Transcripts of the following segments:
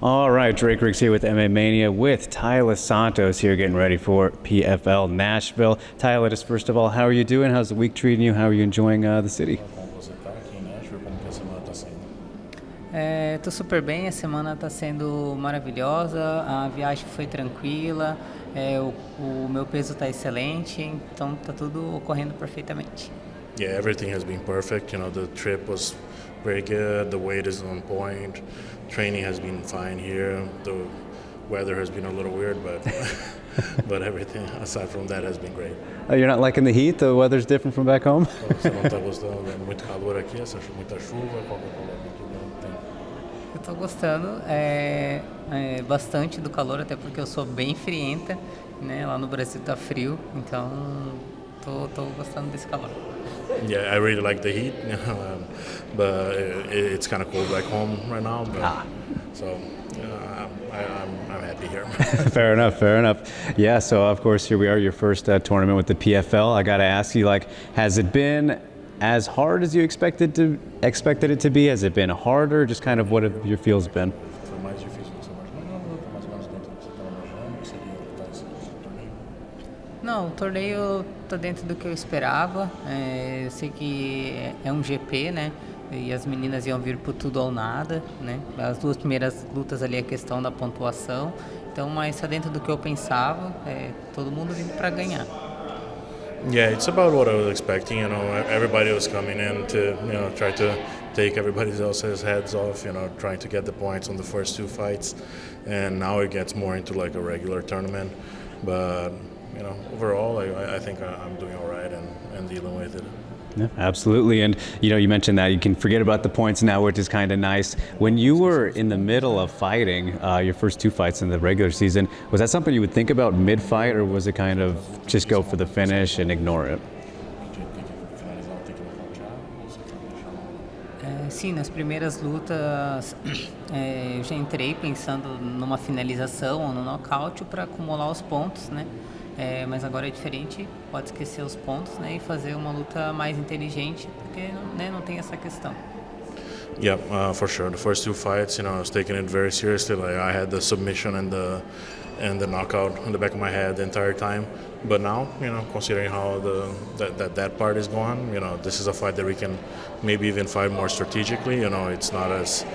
All right, Drake Riggs here with MMA Mania with Taila Santos here getting ready for PFL Nashville. Taila, just first of all, how are you doing? How's the week treating you? How are you enjoying the city? Como você está aqui em Nashville, como que a semana está sendo? Tô super bem, a semana está sendo maravilhosa, a viagem foi tranquila, o meu peso está excelente, então está tudo ocorrendo perfeitamente. Yeah, everything has been perfect. You know, the trip was very good. The weight is on point. Training has been fine here. The weather has been a little weird, but but everything aside from that has been great. You're not liking the heat? The weather's different from back home? Você não está gostando? É muito calor aqui, você achou muita chuva? Qual que é o problema aqui? Não tem. Eu tô gostando bastante do calor, até porque eu sou bem frienta, né? Lá no Brasil tá frio, então tô gostando desse calor. Yeah, I really like the heat, you know, but it's kind of cold back home right now. But, so I'm happy here. Fair enough, fair enough. Yeah, so of course here we are, your first tournament with the PFL. I got to ask you, like, has it been as hard as you expected it to be? Has it been harder? Just kind of what have your feels been? Foi mais difícil do que você imaginava? Tá mais ou menos dentro do que você estava imaginando? Que seria esse torneio? Não, o torneio tá dentro do que eu esperava. Eu sei que é um GP, né? E as meninas iam vir por tudo ou nada, né? As duas primeiras lutas ali é a questão da pontuação. Então, mas tá dentro do que eu pensava. Todo mundo vindo para ganhar. Yeah, it's about what I was expecting. You know, everybody was coming in to, try to take everybody else's heads off. You know, trying to get the points on the first two fights, and now it gets more into like a regular tournament. But overall, I think I'm doing all right and dealing with it. Yeah, absolutely. And you mentioned that you can forget about the points now, which is kind of nice. When you were in the middle of fighting your first two fights in the regular season, was that something you would think about mid-fight, or was it kind of just go for the finish and ignore it? Sim, nas primeiras lutas eu já entrei pensando numa finalização ou no nocaute para acumular os pontos, né? Mas agora é diferente, pode esquecer os pontos, né, e fazer uma luta mais inteligente, porque não tem essa questão. Yeah, for sure. The first two fights, I was taking it very seriously. Like I had the submission and the knockout in the back of my head the entire time. But now, considering how that part is going, this is a fight that we can maybe even fight more strategically. It's not as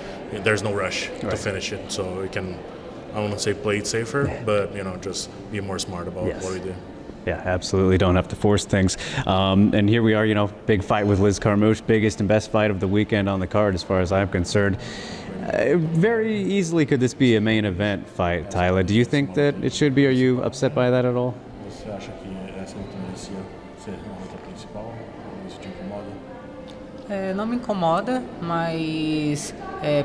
there's no rush to finish it, so we can. I don't want to say play it safer, but just be more smart about what we do. Yeah, absolutely. Don't have to force things. And here we are, big fight with Liz Carmouche, biggest and best fight of the weekend on the card as far as I'm concerned. Very easily could this be a main event fight, Taila. Do you think that it should be? Are you upset by that at all? Você acha que essa luta merecia ser uma luta principal? Isso te incomoda? Não me incomoda, mas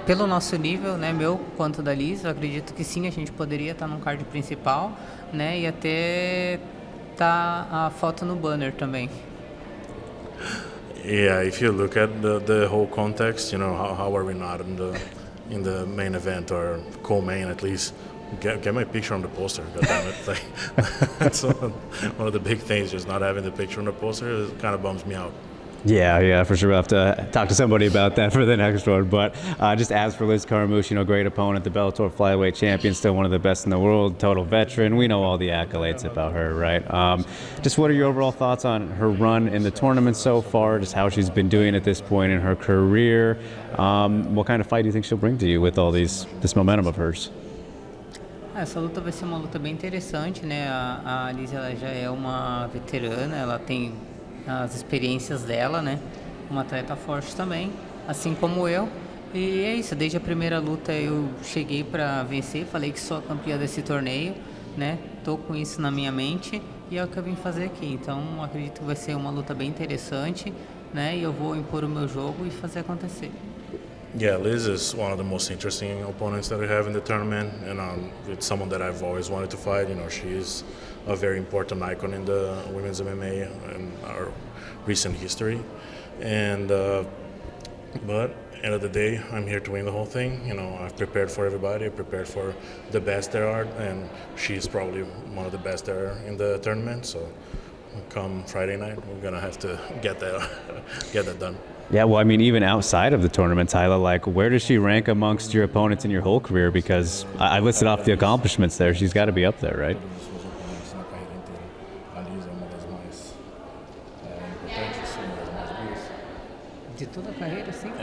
pelo nosso nível, né, meu quanto da Liz, eu acredito que sim, a gente poderia estar num card principal, né, e até tá a foto no banner também. Yeah, if you look at the whole context, how are we not in the main event or co-main at least? Get my picture on the poster, goddammit. Like, that's one of the big things, just not having the picture on the poster. It kind of bums me out. Yeah, for sure. We'll have to talk to somebody about that for the next one. But just as for Liz Carmouche, great opponent, the Bellator flyweight champion, still one of the best in the world, total veteran. We know all the accolades about her, right? Just what are your overall thoughts on her run in the tournament so far, just how she's been doing at this point in her career? What kind of fight do you think she'll bring to you with all this momentum of hers? Essa luta vai ser uma luta bem interessante, né? A Liz, ela já é uma veterana, ela tem as experiências dela, né? Uma atleta forte também, assim como eu. E é isso, desde a primeira luta eu cheguei para vencer, falei que sou a campeã desse torneio, né? Tô com isso na minha mente e é o que eu vim fazer aqui. Então acredito que vai ser uma luta bem interessante, né? E eu vou impor o meu jogo e fazer acontecer. Yeah, Liz is one of the most interesting opponents that we have in the tournament, and it's someone that I've always wanted to fight. She is a very important icon in the women's MMA and our recent history. And but end of the day, I'm here to win the whole thing. I've prepared for everybody. I've prepared for the best there are, and she's probably one of the best there in the tournament. So come Friday night, we're gonna have to get that done. Yeah, well, I mean, even outside of the tournament, Tyler, like, where does she rank amongst your opponents in your whole career? Because I listed off the accomplishments there. She's got to be up there, right? Todos os seus oponentes na carreira inteira. A Liz é uma das mais importantes, uma das mais boas. De toda a carreira, sim. No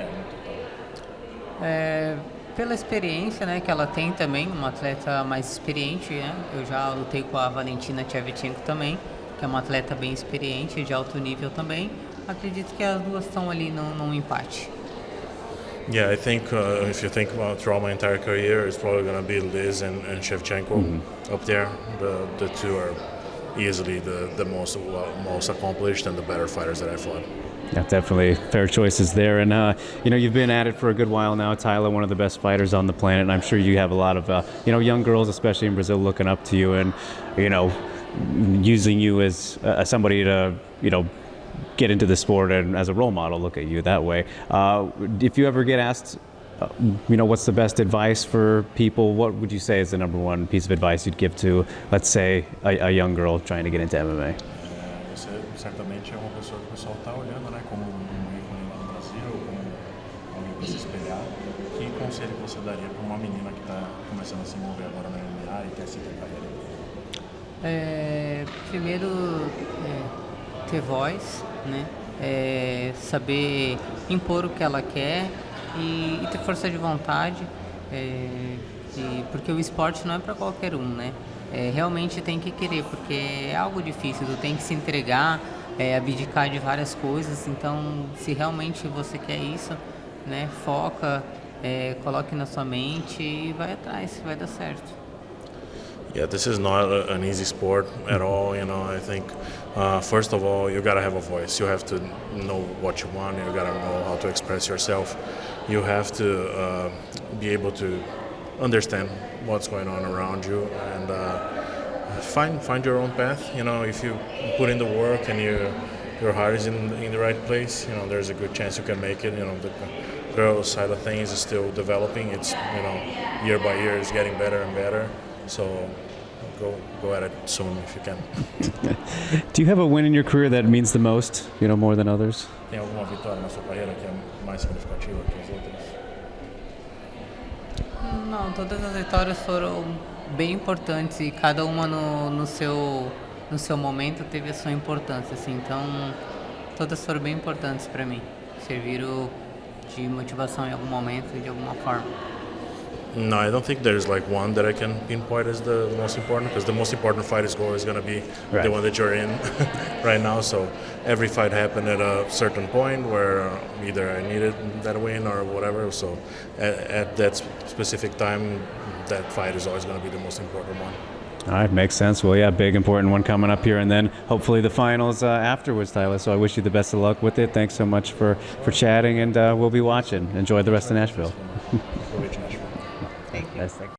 total. Pela experiência, né, que ela tem também, uma atleta mais experiente, né? Eu já lutei com a Valentina Shevchenko também, que é uma atleta bem experiente, de alto nível também. Acredito que as duas estão ali num empate. Yeah, I think if you think about throughout my entire career, it's probably going to be Liz and Shevchenko up there. The two are easily the most accomplished and the better fighters that I fought. Yeah, definitely fair choices there. And, you've been at it for a good while now, Taila, one of the best fighters on the planet. And I'm sure you have a lot of, young girls, especially in Brazil, looking up to you and, using you as somebody to, get into the sport and as a role model, look at you that way. If you ever get asked, what's the best advice for people, what would you say is the number one piece of advice you'd give to, let's say, a young girl trying to get into MMA? Você certamente é uma pessoa que o pessoal está olhando, né, como ícone lá no Brasil, como alguém para se espelhar. Que conselho você daria para uma menina que está começando a se envolver agora na MMA e quer seguir a carreira? Primeiro, ter voz, né? Saber impor o que ela quer e ter força de vontade, porque o esporte não é para qualquer um, né? Realmente tem que querer, porque é algo difícil, tu tem que se entregar, abdicar de várias coisas. Então, se realmente você quer isso, né, foca, coloque na sua mente e vai atrás, vai dar certo. Yeah, this is not an easy sport at all. I think first of all you gotta have a voice. You have to know what you want. You gotta know how to express yourself. You have to be able to understand what's going on around you and find your own path. If you put in the work and your heart is in the right place, there's a good chance you can make it. The girls' side of things is still developing. It's year by year is getting better and better. So go at it soon if you can. Do you have a win in your career that means the most, more than others? Tem alguma vitória na sua carreira que é mais significativa que as outras? Não, todas as vitórias foram bem importantes e cada uma no seu momento teve a sua importância, assim. Então, todas foram bem importantes para mim. Serviram de motivação em algum momento e de alguma forma. No, I don't think there's like one that I can pinpoint as the most important, because the most important fight is always going to be the one that you're in right now. So every fight happened at a certain point where either I needed that win or whatever. So at that specific time, that fight is always going to be the most important one. All right, makes sense. Well, yeah, big important one coming up here, and then hopefully the finals afterwards, Taila. So I wish you the best of luck with it. Thanks so much for chatting, and we'll be watching. Enjoy the rest of Nashville. Thank you. Yes, thank you.